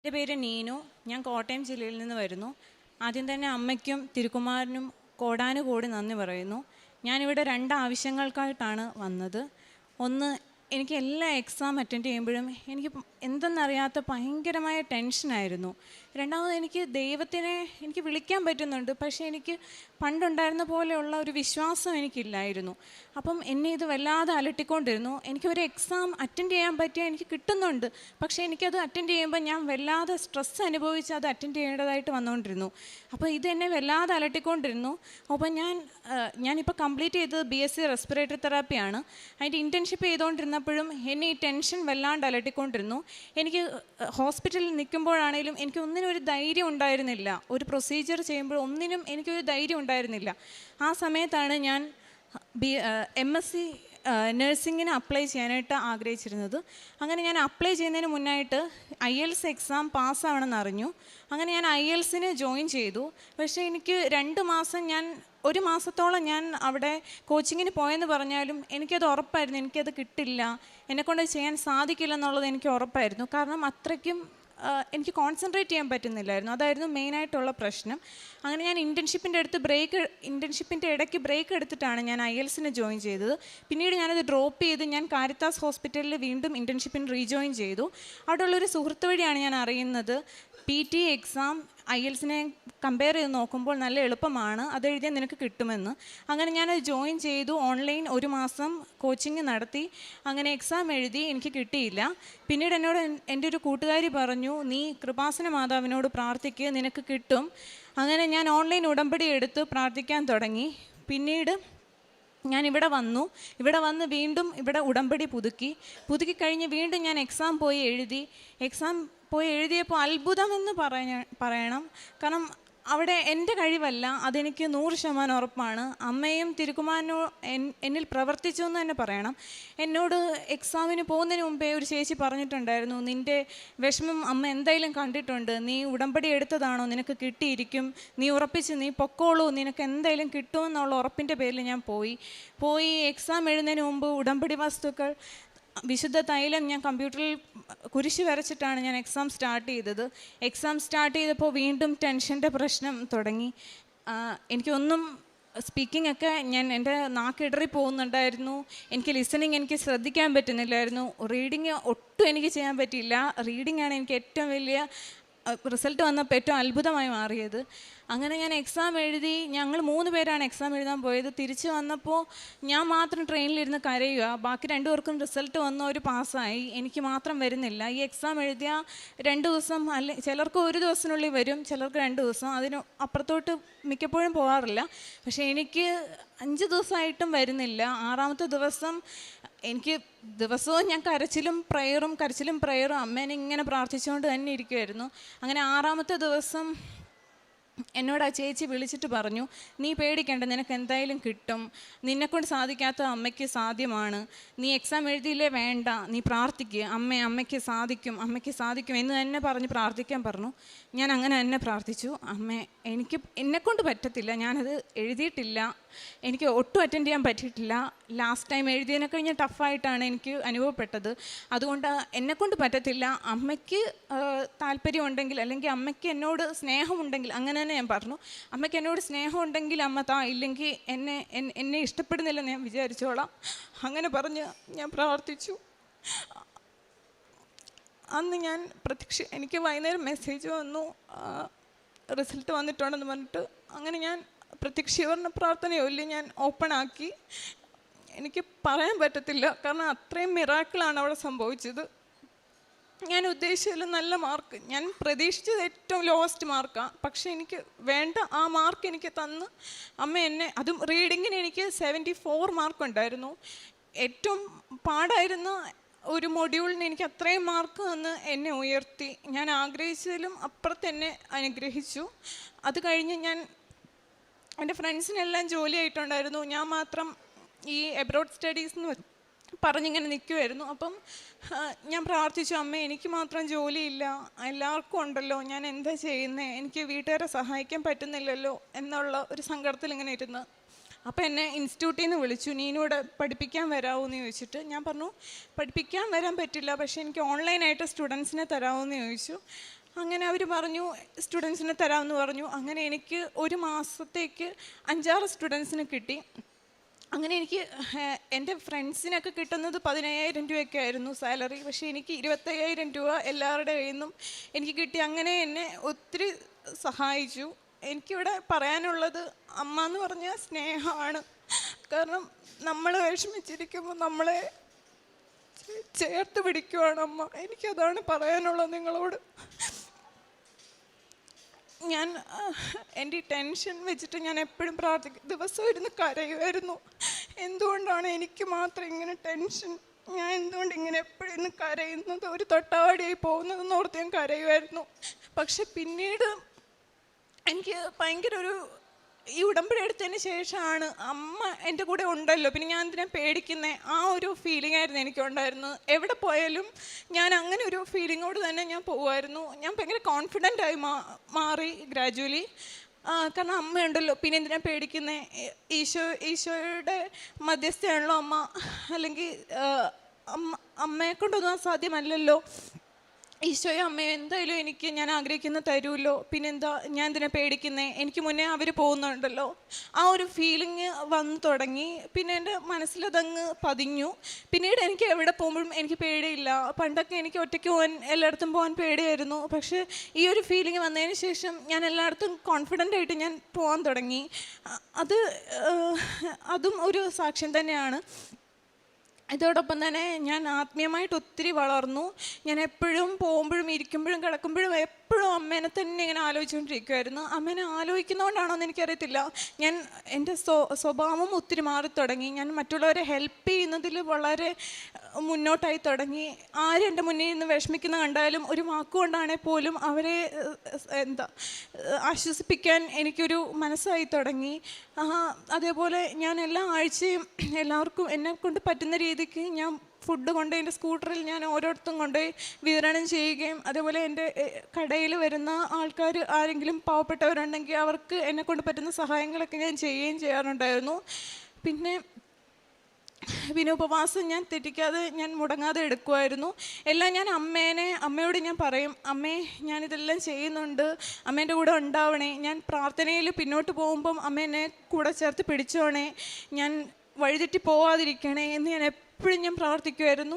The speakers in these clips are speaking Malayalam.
എൻ്റെ പേര് നീനു. ഞാൻ കോട്ടയം ജില്ലയിൽ നിന്ന് വരുന്നു. ആദ്യം തന്നെ അമ്മയ്ക്കും തിരുക്കുമാരനും കോടാനുകോടി നന്ദി പറയുന്നു. ഞാനിവിടെ 2 ആവശ്യങ്ങൾക്കായിട്ടാണ് വന്നത്. ഒന്ന്, എനിക്ക് എല്ലാ എക്സാം അറ്റൻഡ് ചെയ്യുമ്പോഴും എനിക്ക് എന്തെന്നറിയാത്ത ഭയങ്കരമായ ടെൻഷനായിരുന്നു. രണ്ടാമത്, എനിക്ക് ദൈവത്തിനെ എനിക്ക് വിളിക്കാൻ പറ്റുന്നുണ്ട്, പക്ഷേ എനിക്ക് പണ്ടുണ്ടായിരുന്ന പോലെയുള്ള ഒരു വിശ്വാസം എനിക്കില്ലായിരുന്നു. അപ്പം എന്നെ ഇത് വല്ലാതെ അലട്ടിക്കൊണ്ടിരുന്നു. എനിക്കൊരു എക്സാം അറ്റൻഡ് ചെയ്യാൻ പറ്റിയാൽ എനിക്ക് കിട്ടുന്നുണ്ട്, പക്ഷേ എനിക്കത് അറ്റൻഡ് ചെയ്യുമ്പോൾ ഞാൻ വല്ലാതെ സ്ട്രെസ് അനുഭവിച്ച് അത് അറ്റൻഡ് ചെയ്യേണ്ടതായിട്ട് വന്നുകൊണ്ടിരുന്നു. അപ്പോൾ ഇതെന്നെ വല്ലാതെ അലട്ടിക്കൊണ്ടിരുന്നു. അപ്പോൾ ഞാനിപ്പോൾ കംപ്ലീറ്റ് ചെയ്തത് BSc റെസ്പിറേറ്ററി തെറാപ്പിയാണ്. അതിൻ്റെ ഇൻറ്റേൺഷിപ്പ് ചെയ്തുകൊണ്ടിരുന്നപ്പോഴും എന്നെ ഈ ടെൻഷൻ വല്ലാണ്ട് അലട്ടിക്കൊണ്ടിരുന്നു. എനിക്ക് ഹോസ്പിറ്റലിൽ നിൽക്കുമ്പോഴാണെങ്കിലും എനിക്ക് ഒന്നിനും ഒരു ധൈര്യം ഉണ്ടായിരുന്നില്ല. ഒരു പ്രൊസീജിയർ ചെയ്യുമ്പോൾ ഒന്നിനും എനിക്കൊരു ധൈര്യം ഉണ്ടായിരുന്നില്ല. ആ സമയത്താണ് ഞാൻ MSc നഴ്സിങ്ങിന് അപ്ലൈ ചെയ്യാനായിട്ട് ആഗ്രഹിച്ചിരുന്നത്. അങ്ങനെ ഞാൻ അപ്ലൈ ചെയ്യുന്നതിന് മുന്നായിട്ട് IELTS എക്സാം പാസ്സാവണമെന്ന് അറിഞ്ഞു. അങ്ങനെ ഞാൻ IELTSന് ജോയിൻ ചെയ്തു. പക്ഷേ എനിക്ക് 2 മാസം ഒരു മാസത്തോളം ഞാൻ അവിടെ കോച്ചിങ്ങിന് പോയെന്ന് പറഞ്ഞാലും എനിക്കത് ഉറപ്പായിരുന്നു, എനിക്കത് കിട്ടില്ല, എന്നെക്കൊണ്ട് ചെയ്യാൻ സാധിക്കില്ല എന്നുള്ളത് എനിക്ക് ഉറപ്പായിരുന്നു. കാരണം അത്രയ്ക്കും എനിക്ക് കോൺസെൻട്രേറ്റ് ചെയ്യാൻ പറ്റുന്നില്ലായിരുന്നു. അതായിരുന്നു മെയിനായിട്ടുള്ള പ്രശ്നം. അങ്ങനെ ഞാൻ ഇൻറ്റേൺഷിപ്പിൻ്റെ ഇടയ്ക്ക് ബ്രേക്ക് എടുത്തിട്ടാണ് ഞാൻ IELTSന് ജോയിൻ ചെയ്തത്. പിന്നീട് ഞാനത് ഡ്രോപ്പ് ചെയ്ത് ഞാൻ കാരിത്താസ് ഹോസ്പിറ്റലിൽ വീണ്ടും ഇൻറ്റേൺഷിപ്പിന് റീജോയിൻ ചെയ്തു. അവിടെയുള്ളൊരു സുഹൃത്ത് വഴിയാണ് ഞാൻ അറിയുന്നത് PT എക്സാം IELTSനെ കമ്പയർ ചെയ്ത് നോക്കുമ്പോൾ നല്ല എളുപ്പമാണ്, അതെഴുതിയാൽ നിനക്ക് കിട്ടുമെന്ന്. അങ്ങനെ ഞാനത് ജോയിൻ ചെയ്തു. ഓൺലൈൻ 1 മാസം കോച്ചിങ് നടത്തി. അങ്ങനെ എക്സാം എഴുതി. എനിക്ക് കിട്ടിയില്ല. പിന്നീട് എന്നോട് എൻ്റെ ഒരു കൂട്ടുകാരി പറഞ്ഞു, നീ കൃപാസന മാതാവിനോട് പ്രാർത്ഥിക്കുക, നിനക്ക് കിട്ടും. അങ്ങനെ ഞാൻ ഓൺലൈൻ ഉടമ്പടി എടുത്ത് പ്രാർത്ഥിക്കാൻ തുടങ്ങി. പിന്നീട് ഞാൻ ഇവിടെ വന്ന് വീണ്ടും ഇവിടെ ഉടമ്പടി പുതുക്കി കഴിഞ്ഞ് വീണ്ടും ഞാൻ എക്സാം പോയി എഴുതിയപ്പോൾ അത്ഭുതമെന്ന് പറയണം. കാരണം അവിടെ എൻ്റെ കഴിവല്ല, അതെനിക്ക് 100% ഉറപ്പാണ്. അമ്മയും തിരുക്കുമാരനോ എന്നിൽ പ്രവർത്തിച്ചു എന്ന് തന്നെ പറയണം. എന്നോട് എക്സാമിന് പോകുന്നതിന് മുമ്പേ ഒരു ചേച്ചി പറഞ്ഞിട്ടുണ്ടായിരുന്നു, നിൻ്റെ വിഷമം അമ്മ എന്തായാലും കണ്ടിട്ടുണ്ട്, നീ ഉടമ്പടി എടുത്തതാണോ, നിനക്ക് കിട്ടിയിരിക്കും, നീ ഉറപ്പിച്ച് നീ പൊക്കോളൂ, നിനക്ക് എന്തായാലും കിട്ടുമെന്നുള്ള ഉറപ്പിൻ്റെ പേരിൽ ഞാൻ പോയി എക്സാം എഴുതുന്നതിന് മുമ്പ് ഉടമ്പടി വസ്തുക്കൾ വിശുദ്ധ തൈലം ഞാൻ കമ്പ്യൂട്ടറിൽ കുരിശ് വരച്ചിട്ടാണ് ഞാൻ എക്സാം സ്റ്റാർട്ട് ചെയ്തത്. എക്സാം സ്റ്റാർട്ട് ചെയ്തപ്പോൾ വീണ്ടും ടെൻഷൻ്റെ പ്രശ്നം തുടങ്ങി. എനിക്കൊന്നും സ്പീക്കിംഗ് ഒക്കെ എൻ്റെ നാക്കിടറി പോകുന്നുണ്ടായിരുന്നു. എനിക്ക് ലിസണിങ് എനിക്ക് ശ്രദ്ധിക്കാൻ പറ്റുന്നില്ലായിരുന്നു. റീഡിങ് ഒട്ടും എനിക്ക് ചെയ്യാൻ പറ്റിയില്ല. റീഡിങ്ങാണ് എനിക്ക് ഏറ്റവും വലിയ റിസൾട്ട് വന്നപ്പോൾ ഏറ്റവും അത്ഭുതമായി മാറിയത്. അങ്ങനെ ഞാൻ എക്സാം എഴുതി. ഞങ്ങൾ 3 പേരാണ് എക്സാം എഴുതാൻ പോയത്. തിരിച്ച് വന്നപ്പോൾ ഞാൻ മാത്രം ട്രെയിനിലിരുന്ന് കരയുക. ബാക്കി 2 പേർക്കും റിസൾട്ട് വന്നവർ പാസ്സായി, എനിക്ക് മാത്രം വരുന്നില്ല. ഈ എക്സാം എഴുതിയ 2 ദിവസം ചിലർക്ക് 1 ദിവസത്തിനുള്ളിൽ വരും, ചിലർക്ക് 2 ദിവസം, അതിന് അപ്പുറത്തോട്ട് മിക്കപ്പോഴും പോകാറില്ല. പക്ഷേ എനിക്ക് 5 ദിവസമായിട്ടും വരുന്നില്ല. 6ാമത്തെ ദിവസം എനിക്ക് ദിവസവും ഞാൻ കരച്ചിലും പ്രയറും അമ്മേനെ ഇങ്ങനെ പ്രാർത്ഥിച്ചുകൊണ്ട് തന്നെ ഇരിക്കുമായിരുന്നു. അങ്ങനെ 6ാമത്തെ ദിവസം എന്നോട് ആ ചേച്ചി വിളിച്ചിട്ട് പറഞ്ഞു, നീ പേടിക്കേണ്ട, നിനക്ക് എന്തായാലും കിട്ടും, നിന്നെക്കൊണ്ട് സാധിക്കാത്ത അമ്മയ്ക്ക് സാധ്യമാണ്, നീ എക്സാം എഴുതിയില്ലേ വേണ്ട, നീ പ്രാർത്ഥിക്കുക, അമ്മയ്ക്ക് സാധിക്കും എന്ന് തന്നെ പറഞ്ഞ് പ്രാർത്ഥിക്കാൻ പറഞ്ഞു. ഞാൻ അങ്ങനെ തന്നെ പ്രാർത്ഥിച്ചു. എന്നെക്കൊണ്ട് പറ്റത്തില്ല, ഞാനത് എഴുതിയിട്ടില്ല, എനിക്ക് ഒട്ടും അറ്റൻഡ് ചെയ്യാൻ പറ്റിയിട്ടില്ല. ലാസ്റ്റ് ടൈം എഴുതിയതിനെ കഴിഞ്ഞ് ടഫായിട്ടാണ് എനിക്ക് അനുഭവപ്പെട്ടത്. അതുകൊണ്ട് എന്നെക്കൊണ്ട് പറ്റത്തില്ല, അമ്മയ്ക്ക് താല്പര്യമുണ്ടെങ്കിൽ അല്ലെങ്കിൽ അമ്മയ്ക്ക് എന്നോട് സ്നേഹമുണ്ടെങ്കിൽ, അങ്ങനെ തന്നെ ഞാൻ പറഞ്ഞു, അമ്മയ്ക്ക് എന്നോട് സ്നേഹമുണ്ടെങ്കിൽ അമ്മ ഇല്ലെങ്കിൽ എന്നെ ഇഷ്ടപ്പെടുന്നില്ലെന്ന് ഞാൻ വിചാരിച്ചോളാം. അങ്ങനെ പറഞ്ഞ് ഞാൻ പ്രാർത്ഥിച്ചു. അന്ന് ഞാൻ എനിക്ക് വൈകുന്നേരം മെസ്സേജ് വന്നു, റിസൾട്ട് വന്നിട്ടുണ്ടെന്ന് പറഞ്ഞിട്ട്. അങ്ങനെ ഞാൻ പ്രത്യക്ഷീകരണ പ്രാർത്ഥനയൊല്ലി ഞാൻ ഓപ്പൺ ആക്കി. എനിക്ക് പറയാൻ പറ്റത്തില്ല, കാരണം അത്രയും മിറാക്കിളാണ് അവിടെ സംഭവിച്ചത്. ഞാൻ ഉദ്ദേശിച്ചതിൽ നല്ല മാർക്ക്, ഞാൻ പ്രതീക്ഷിച്ചത് ഏറ്റവും ലോവസ്റ്റ് മാർക്കാണ്, പക്ഷേ എനിക്ക് വേണ്ട ആ മാർക്ക് എനിക്ക് തന്ന് അമ്മ അതും റീഡിങ്ങിന് എനിക്ക് 74 മാർക്കുണ്ടായിരുന്നു. ഏറ്റവും പാടായിരുന്ന ഒരു മൊഡ്യൂളിന് എനിക്ക് അത്രയും മാർക്ക് തന്ന് എന്നെ ഉയർത്തി. ഞാൻ ആഗ്രഹിച്ചതിലും അപ്പുറത്തെന്നെ അനുഗ്രഹിച്ചു. അത് കഴിഞ്ഞ് എൻ്റെ ഫ്രണ്ട്സിനെല്ലാം ജോലി ആയിട്ടുണ്ടായിരുന്നു, ഞാൻ മാത്രം ഈ എബ്രോഡ് സ്റ്റഡീസ് എന്ന് പറഞ്ഞിങ്ങനെ നിൽക്കുമായിരുന്നു. അപ്പം ഞാൻ പ്രാർത്ഥിച്ചു, അമ്മ എനിക്ക് മാത്രം ജോലിയില്ല, എല്ലാവർക്കും ഉണ്ടല്ലോ, ഞാൻ എന്താ ചെയ്യുന്നത്, എനിക്ക് വീട്ടുകാരെ സഹായിക്കാൻ പറ്റുന്നില്ലല്ലോ എന്നുള്ള ഒരു സങ്കടത്തിൽ ഇങ്ങനെ ഇരുന്ന്. അപ്പോൾ എന്നെ ഇൻസ്റ്റിറ്റ്യൂട്ടിൽ നിന്ന് വിളിച്ചു, നീനോട് പഠിപ്പിക്കാൻ വരാമോ എന്ന് ചോദിച്ചിട്ട്. ഞാൻ പറഞ്ഞു പഠിപ്പിക്കാൻ വരാൻ പറ്റില്ല, പക്ഷേ എനിക്ക് ഓൺലൈനായിട്ട് സ്റ്റുഡൻസിനെ തരാമോ എന്ന് ചോദിച്ചു. അങ്ങനെ അവർ പറഞ്ഞു സ്റ്റുഡൻസിന് തരാമെന്ന് പറഞ്ഞു. അങ്ങനെ എനിക്ക് ഒരു മാസത്തേക്ക് 5-6 സ്റ്റുഡൻസിന് കിട്ടി. അങ്ങനെ എനിക്ക് എൻ്റെ ഫ്രണ്ട്സിനൊക്കെ കിട്ടുന്നത് 15,000 രൂപയൊക്കെ ആയിരുന്നു സാലറി. പക്ഷേ എനിക്ക് 25,000 രൂപ എല്ലാവരുടെ കയ്യിൽ നിന്നും എനിക്ക് കിട്ടി. അങ്ങനെ എന്നെ ഒത്തിരി സഹായിച്ചു. എനിക്കിവിടെ പറയാനുള്ളത് അമ്മ എന്ന് പറഞ്ഞാൽ സ്നേഹമാണ്. കാരണം നമ്മൾ വിഷമിച്ചിരിക്കുമ്പോൾ നമ്മളെ ചേർത്ത് പിടിക്കുവാണ് അമ്മ. എനിക്കതാണ് പറയാനുള്ളത് നിങ്ങളോട്. ഞാൻ എൻ്റെ ടെൻഷൻ വെച്ചിട്ട് ഞാൻ എപ്പോഴും പ്രാർത്ഥിക്കും. ദിവസം ഇരുന്ന് കരയുമായിരുന്നു. എന്തുകൊണ്ടാണ് എനിക്ക് മാത്രം ഇങ്ങനെ ടെൻഷൻ, ഞാൻ എന്തുകൊണ്ട് ഇങ്ങനെ എപ്പോഴും ഇന്ന് കരയുന്നത്, ഒരു തൊട്ടാവാടിയായി പോകുന്നതെന്ന് ഓർത്ത് ഞാൻ കരയുമായിരുന്നു. പക്ഷെ പിന്നീട് എനിക്ക് ഭയങ്കര ഈ ഉടമ്പടി എടുത്തതിന് ശേഷമാണ് അമ്മ എൻ്റെ കൂടെ ഉണ്ടല്ലോ, പിന്നെ ഞാൻ എന്തിനാ പേടിക്കുന്നത്, ആ ഒരു ഫീലിംഗ് ആയിരുന്നു എനിക്കുണ്ടായിരുന്നത്. എവിടെ പോയാലും ഞാൻ അങ്ങനെ ഒരു ഫീലിങ്ങോട് തന്നെ ഞാൻ പോകുമായിരുന്നു. ഞാൻ ഭയങ്കര കോൺഫിഡൻ്റ് ആയി മാറി ഗ്രാജുവലി. കാരണം അമ്മയുണ്ടല്ലോ, പിന്നെ എന്തിനാ പേടിക്കുന്നത്, ഈശോയുടെ മധ്യസ്ഥയാണല്ലോ അമ്മ, അല്ലെങ്കിൽ അമ്മയെ കൊണ്ടൊന്നും അസാധ്യമല്ലല്ലോ, ഈശോയും അമ്മയും എന്തായാലും ഞാൻ ആഗ്രഹിക്കുന്ന തരുമല്ലോ, പിന്നെന്താ ഞാൻ എന്തിനാ പേടിക്കുന്നത്, എനിക്ക് മുന്നേ അവർ പോകുന്നുണ്ടല്ലോ, ആ ഒരു ഫീലിംഗ് വന്നു തുടങ്ങി. പിന്നെ എൻ്റെ മനസ്സിലതങ്ങ് പതിഞ്ഞു. പിന്നീട് എനിക്ക് എവിടെ പോകുമ്പോഴും എനിക്ക് പേടിയില്ല. പണ്ടൊക്കെ എനിക്ക് ഒറ്റയ്ക്ക് എല്ലായിടത്തും പോകാൻ പേടിയായിരുന്നു. പക്ഷേ ഈ ഒരു ഫീലിംഗ് വന്നതിന് ശേഷം ഞാൻ എല്ലായിടത്തും കോൺഫിഡൻ്റ് ആയിട്ട് ഞാൻ പോകാൻ തുടങ്ങി. അതും ഒരു സാക്ഷ്യം തന്നെയാണ്. ഇതോടൊപ്പം തന്നെ ഞാൻ ആത്മീയമായിട്ട് ഒത്തിരി വളർന്നു. ഞാൻ എപ്പോഴും പോകുമ്പോഴും ഇരിക്കുമ്പോഴും കിടക്കുമ്പോഴും എപ്പോഴും അമ്മേനെ തന്നെ ഇങ്ങനെ ആലോചിച്ചുകൊണ്ടിരിക്കുമായിരുന്നു. അമ്മേനെ ആലോചിക്കുന്നതുകൊണ്ടാണോ എന്ന് എനിക്കറിയത്തില്ല, എൻ്റെ സ്വഭാവം ഒത്തിരി മാറിത്തുടങ്ങി. ഞാൻ മറ്റുള്ളവരെ ഹെൽപ്പ് ചെയ്യുന്നതിൽ വളരെ മുന്നോട്ടായി തുടങ്ങി. ആരും എൻ്റെ മുന്നിൽ നിന്ന് വിഷമിക്കുന്ന കണ്ടാലും ഒരു വാക്കുകൊണ്ടാണെങ്കിൽ പോലും അവരെ ആശ്വസിപ്പിക്കാൻ എനിക്കൊരു മനസ്സായി തുടങ്ങി. അതേപോലെ ഞാൻ എല്ലാ ആഴ്ചയും എല്ലാവർക്കും എന്നെ കൊണ്ട് പറ്റുന്ന രീതിക്ക് ഞാൻ ഫുഡ് കൊണ്ട് എൻ്റെ സ്കൂട്ടറിൽ ഞാൻ ഓരോരുത്തരും കൊണ്ടുപോയി വിതരണം ചെയ്യുകയും, അതേപോലെ എൻ്റെ കടയിൽ വരുന്ന ആൾക്കാർ ആരെങ്കിലും പാവപ്പെട്ടവരുണ്ടെങ്കിൽ അവർക്ക് എന്നെ കൊണ്ട് പറ്റുന്ന സഹായങ്ങളൊക്കെ ഞാൻ ചെയ്യുകയും ചെയ്യാറുണ്ടായിരുന്നു. പിന്നെ ഉപവാസം ഞാൻ തെറ്റിക്കാതെ, ഞാൻ മുടങ്ങാതെ എടുക്കുമായിരുന്നു. എല്ലാം ഞാൻ അമ്മയോട് ഞാൻ പറയും, അമ്മേ ഞാനിതെല്ലാം ചെയ്യുന്നുണ്ട്, അമ്മേൻ്റെ കൂടെ ഉണ്ടാവണേ, ഞാൻ പ്രാർത്ഥനയിൽ പിന്നോട്ട് പോകുമ്പം അമ്മ എന്നെ കൂടെ ചേർത്ത് പിടിച്ചോണേ, ഞാൻ വഴിതെറ്റി പോവാതിരിക്കണേ എന്ന് ഞാൻ എപ്പോഴും ഞാൻ പ്രാർത്ഥിക്കുമായിരുന്നു.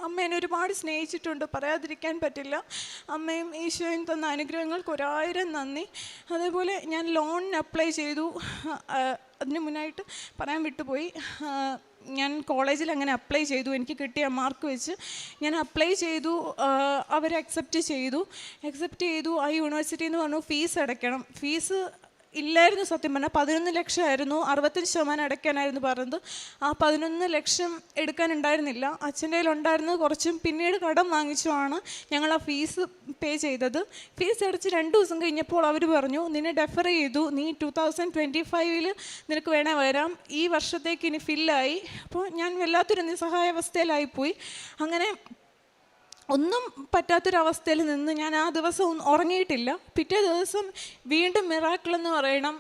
അമ്മ എന്നെ ഒരുപാട് സ്നേഹിച്ചിട്ടുണ്ട്, പറയാതിരിക്കാൻ പറ്റില്ല. അമ്മയും ഈശോയും തന്ന അനുഗ്രഹങ്ങൾക്ക് 1000 നന്ദി. അതേപോലെ ഞാൻ ലോണിന് അപ്ലൈ ചെയ്തു. അതിന് മുന്നായിട്ട് പറയാൻ വിട്ടുപോയി, ഞാൻ കോളേജിൽ അങ്ങനെ അപ്ലൈ ചെയ്തു. എനിക്ക് കിട്ടിയ മാർക്ക് വെച്ച് ഞാൻ അപ്ലൈ ചെയ്തു. അവർ അക്സെപ്റ്റ് ചെയ്തു. ആ യൂണിവേഴ്സിറ്റി എന്ന് പറഞ്ഞു ഫീസ് അടയ്ക്കണം. ഫീസ് ഇല്ലായിരുന്നു, സത്യം പറഞ്ഞാൽ 11 ലക്ഷമായിരുന്നു. 65% അടയ്ക്കാനായിരുന്നു പറഞ്ഞത്. ആ 11 ലക്ഷം എടുക്കാനുണ്ടായിരുന്നില്ല. അച്ഛൻ്റെ കയ്യിലുണ്ടായിരുന്നത് കുറച്ചും പിന്നീട് കടം വാങ്ങിച്ചുമാണ് ഞങ്ങൾ ആ ഫീസ് പേ ചെയ്തത്. ഫീസ് അടച്ച് 2 ദിവസം കഴിഞ്ഞപ്പോൾ അവർ പറഞ്ഞു, നിന്നെ ഡെഫർ ചെയ്തു, നീ 2025 നിനക്ക് വേണേൽ വരാം, ഈ വർഷത്തേക്ക് ഇനി ഫില്ലായി. അപ്പോൾ ഞാൻ വല്ലാത്തൊരു നിസ്സഹായാവസ്ഥയിലായിപ്പോയി. അങ്ങനെ ഒന്നും പറ്റാത്തൊരവസ്ഥയിൽ നിന്ന് ഞാൻ ആ ദിവസം ഉറങ്ങിയിട്ടില്ല. പിറ്റേ ദിവസം വീണ്ടും മിറാക്കിളെന്ന് പറയണം,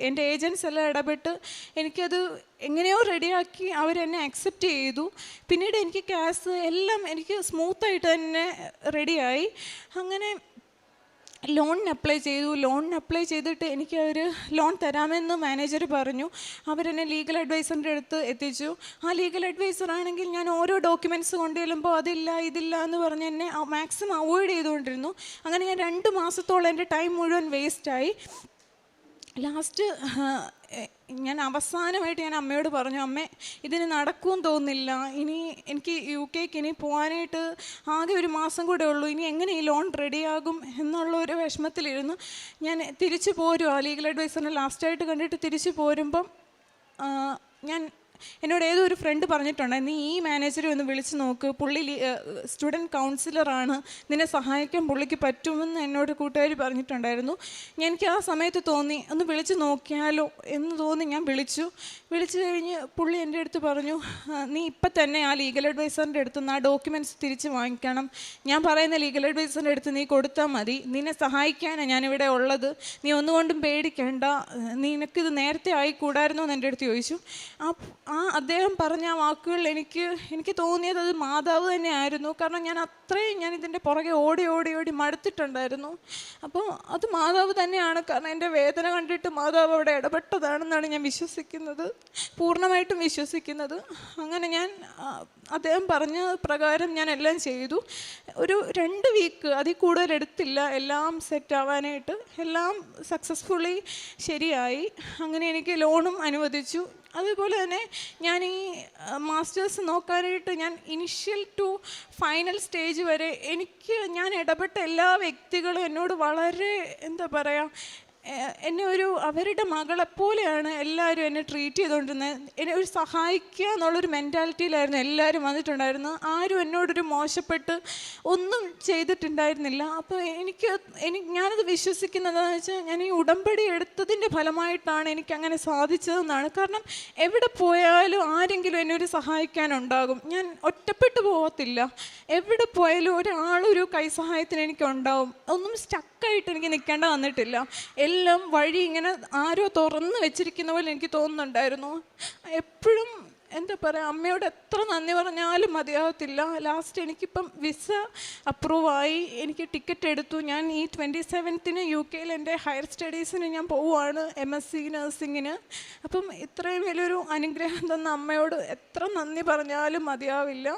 എൻ്റെ ഏജൻസ് എല്ലാം ഇടപെട്ട് എനിക്കത് എങ്ങനെയോ റെഡിയാക്കി അവരെന്നെ അക്സെപ്റ്റ് ചെയ്തു. പിന്നീട് എനിക്ക് ക്യാഷ് എല്ലാം എനിക്ക് സ്മൂത്തായിട്ട് തന്നെ റെഡിയായി. അങ്ങനെ ലോണിന് അപ്ലൈ ചെയ്തിട്ട് എനിക്ക് അവർ ലോൺ തരാമെന്ന് മാനേജർ പറഞ്ഞു. അവരെന്നെ ലീഗൽ അഡ്വൈസറിൻ്റെ അടുത്ത് എത്തിച്ചു. ആ ലീഗൽ അഡ്വൈസർ ആണെങ്കിൽ ഞാൻ ഓരോ ഡോക്യുമെൻറ്റ്സ് കൊണ്ടുചെല്ലുമ്പോൾ ഇതില്ല എന്ന് പറഞ്ഞ് എന്നെ മാക്സിമം അവോയ്ഡ് ചെയ്തുകൊണ്ടിരുന്നു. അങ്ങനെ ഞാൻ 2 മാസത്തോളം എൻ്റെ ടൈം മുഴുവൻ വേസ്റ്റായി. ലാസ്റ്റ് ഞാൻ അവസാനമായിട്ട് ഞാൻ അമ്മയോട് പറഞ്ഞു, അമ്മേ ഇതിന് നടക്കുമെന്ന് തോന്നുന്നില്ല, ഇനി എനിക്ക് UK ഇനി പോകാനായിട്ട് ആകെ 1 മാസം കൂടെ ഉള്ളൂ, ഇനി എങ്ങനെ ഈ ലോൺ റെഡിയാകും എന്നുള്ള ഒരു വിഷമത്തിലിരുന്നു. ഞാൻ തിരിച്ചു പോരുക, ലീഗൽ അഡ്വൈസറിനെ ലാസ്റ്റായിട്ട് കണ്ടിട്ട് തിരിച്ചു പോരുമ്പം എന്നോട് ഏതോ ഒരു ഫ്രണ്ട് പറഞ്ഞിട്ടുണ്ട്, നീ ഈ മാനേജറെ ഒന്ന് വിളിച്ച് നോക്ക്, പുള്ളി സ്റ്റുഡൻറ്റ് കൗൺസിലറാണ്, നിന്നെ സഹായിക്കാൻ പുള്ളിക്ക് പറ്റുമെന്ന് എന്നോട് കൂട്ടുകാർ പറഞ്ഞിട്ടുണ്ടായിരുന്നു. എനിക്ക് ആ സമയത്ത് തോന്നി ഒന്ന് വിളിച്ച് നോക്കിയാലോ എന്ന് തോന്നി ഞാൻ വിളിച്ചു കഴിഞ്ഞ് പുള്ളി എൻ്റെ അടുത്ത് പറഞ്ഞു, നീ ഇപ്പം തന്നെ ആ ലീഗൽ അഡ്വൈസറിൻ്റെ അടുത്ത് നിന്ന് ആ ഡോക്യുമെൻറ്റ്സ് തിരിച്ച് വാങ്ങിക്കണം, ഞാൻ പറയുന്ന ലീഗൽ അഡ്വൈസറിൻ്റെ അടുത്ത് നീ കൊടുത്താൽ മതി, നിന്നെ സഹായിക്കാനാണ് ഞാനിവിടെ ഉള്ളത്, നീ ഒന്നുകൊണ്ടും പേടിക്കേണ്ട, നിനക്കിത് നേരത്തെ ആയിക്കൂടായിരുന്നോ എന്ന് എൻ്റെ അടുത്ത് ചോദിച്ചു. അദ്ദേഹം പറഞ്ഞ ആ വാക്കുകൾ എനിക്ക് തോന്നിയത് അത് മാതാവ് തന്നെയായിരുന്നു. കാരണം ഞാൻ ഇതിൻ്റെ പുറകെ ഓടി ഓടി ഓടി മടുത്തിട്ടുണ്ടായിരുന്നു. അപ്പോൾ അത് മാതാവ് തന്നെയാണ്. കാരണം എൻ്റെ വേദന കണ്ടിട്ട് മാതാവ് അവിടെ ഇടപെട്ടതാണെന്നാണ് ഞാൻ വിശ്വസിക്കുന്നത്, പൂർണ്ണമായിട്ടും വിശ്വസിക്കുന്നത്. അങ്ങനെ ഞാൻ അദ്ദേഹം പറഞ്ഞ പ്രകാരം ഞാൻ എല്ലാം ചെയ്തു. ഒരു 2 വീക്ക് അതിൽ കൂടുതൽ എടുത്തില്ല എല്ലാം സെറ്റ് ആവാനായിട്ട്. എല്ലാം സക്സസ്ഫുള്ളി ശരിയായി. അങ്ങനെ എനിക്ക് ലോണും അനുവദിച്ചു. അതുപോലെ തന്നെ ഞാൻ ഈ മാസ്റ്റേഴ്സ് നോക്കാനായിട്ട് ഞാൻ ഇനിഷ്യൽ ടു ഫൈനൽ സ്റ്റേജ് വരെ ഞാൻ ഇടപെട്ട എല്ലാ വ്യക്തികളും എന്നോട് വളരെ എന്താ പറയുക, എന്നെ അവരുടെ മകളെപ്പോലെയാണ് എല്ലാവരും എന്നെ ട്രീറ്റ് ചെയ്തുകൊണ്ടിരുന്നത്. എന്നെ സഹായിക്കുക എന്നുള്ളൊരു മെൻറ്റാലിറ്റിയിലായിരുന്നു എല്ലാവരും വന്നിട്ടുണ്ടായിരുന്നത്. ആരും എന്നോടൊരു മോശപ്പെട്ട് ഒന്നും ചെയ്തിട്ടുണ്ടായിരുന്നില്ല. അപ്പോൾ ഞാനത് വിശ്വസിക്കുന്നതെന്ന് വെച്ചാൽ ഞാൻ ഈ ഉടമ്പടി എടുത്തതിൻ്റെ ഫലമായിട്ടാണ് എനിക്കങ്ങനെ സാധിച്ചതെന്നാണ്. കാരണം എവിടെ പോയാലും ആരെങ്കിലും എന്നെ സഹായിക്കാനുണ്ടാകും. ഞാൻ ഒറ്റപ്പെട്ടു പോകത്തില്ല. എവിടെ പോയാലും ഒരാളൊരു കൈസഹായത്തിന് എനിക്കുണ്ടാവും. ഒന്നും സ്റ്റക്കായിട്ട് എനിക്ക് നിൽക്കേണ്ട വന്നിട്ടില്ല. എല്ലാം വഴി ഇങ്ങനെ ആരോ തുറന്ന് വെച്ചിരിക്കുന്ന പോലെ എനിക്ക് തോന്നുന്നുണ്ടായിരുന്നു. എപ്പോഴും എന്താ പറയുക, അമ്മയോട് എത്ര നന്ദി പറഞ്ഞാലും മതിയാകത്തില്ല. ലാസ്റ്റ് എനിക്കിപ്പം വിസ അപ്രൂവായി, എനിക്ക് ടിക്കറ്റ് എടുത്തു. ഞാൻ ഈ 27th UK എൻ്റെ ഹയർ സ്റ്റഡീസിന് ഞാൻ പോവുകയാണ്, MSc നഴ്സിങ്ങിന്. അപ്പം ഇത്രയും വലിയൊരു അനുഗ്രഹം തന്ന അമ്മയോട് എത്ര നന്ദി പറഞ്ഞാലും മതിയാവില്ല.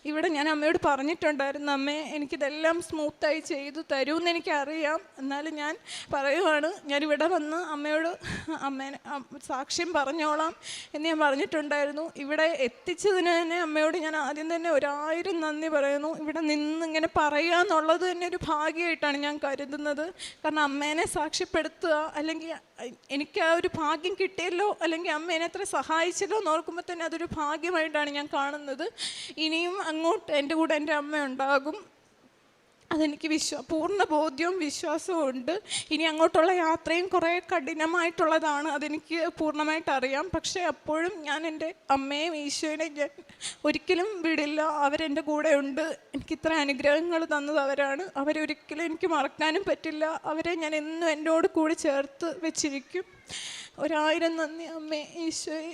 ഇവിടെ ഞാൻ അമ്മയോട് പറഞ്ഞിട്ടുണ്ടായിരുന്നു, അമ്മേ എനിക്കിതെല്ലാം സ്മൂത്തായി ചെയ്തു തരുമെന്ന് എനിക്കറിയാം, എന്നാലും ഞാൻ പറയുവാണ്, ഞാനിവിടെ വന്ന് അമ്മയോട് അമ്മേനെ സാക്ഷ്യം പറഞ്ഞോളാം എന്ന് ഞാൻ പറഞ്ഞിട്ടുണ്ടായിരുന്നു. ഇവിടെ എത്തിച്ചതിന് തന്നെ അമ്മയോട് ഞാൻ ആദ്യം തന്നെ 1000 നന്ദി പറയുന്നു. ഇവിടെ നിന്നിങ്ങനെ പറയുക എന്നുള്ളത് തന്നെ ഒരു ഭാഗ്യമായിട്ടാണ് ഞാൻ കരുതുന്നത്. കാരണം അമ്മേനെ സാക്ഷ്യപ്പെടുത്തുക, അല്ലെങ്കിൽ എനിക്ക് ആ ഒരു ഭാഗ്യം കിട്ടിയല്ലോ, അല്ലെങ്കിൽ അമ്മ എന്നെ അത്ര സഹായിച്ചല്ലോ എന്ന് ഓർക്കുമ്പോൾ തന്നെ അതൊരു ഭാഗ്യമായിട്ടാണ് ഞാൻ കാണുന്നത്. ഇനിയും അങ്ങോട്ട് എൻ്റെ കൂടെ എൻ്റെ അമ്മ ഉണ്ടാകും, അതെനിക്ക് പൂർണ്ണ ബോധ്യവും വിശ്വാസവും ഉണ്ട്. ഇനി അങ്ങോട്ടുള്ള യാത്രയും കുറേ കഠിനമായിട്ടുള്ളതാണ്, അതെനിക്ക് പൂർണ്ണമായിട്ട് അറിയാം. പക്ഷേ അപ്പോഴും ഞാൻ എൻ്റെ അമ്മയും ഈശോനെ ഞാൻ ഒരിക്കലും വിടില്ല. അവരെൻ്റെ കൂടെ ഉണ്ട്. എനിക്കിത്ര അനുഗ്രഹങ്ങൾ തന്നത് അവരാണ്. അവരൊരിക്കലും എനിക്ക് മറക്കാനും പറ്റില്ല. അവരെ ഞാൻ എന്നും എന്നോട് കൂടി ചേർത്ത് വെച്ചിരിക്കും. 1000 നന്ദി അമ്മേ, ഈശോയെ.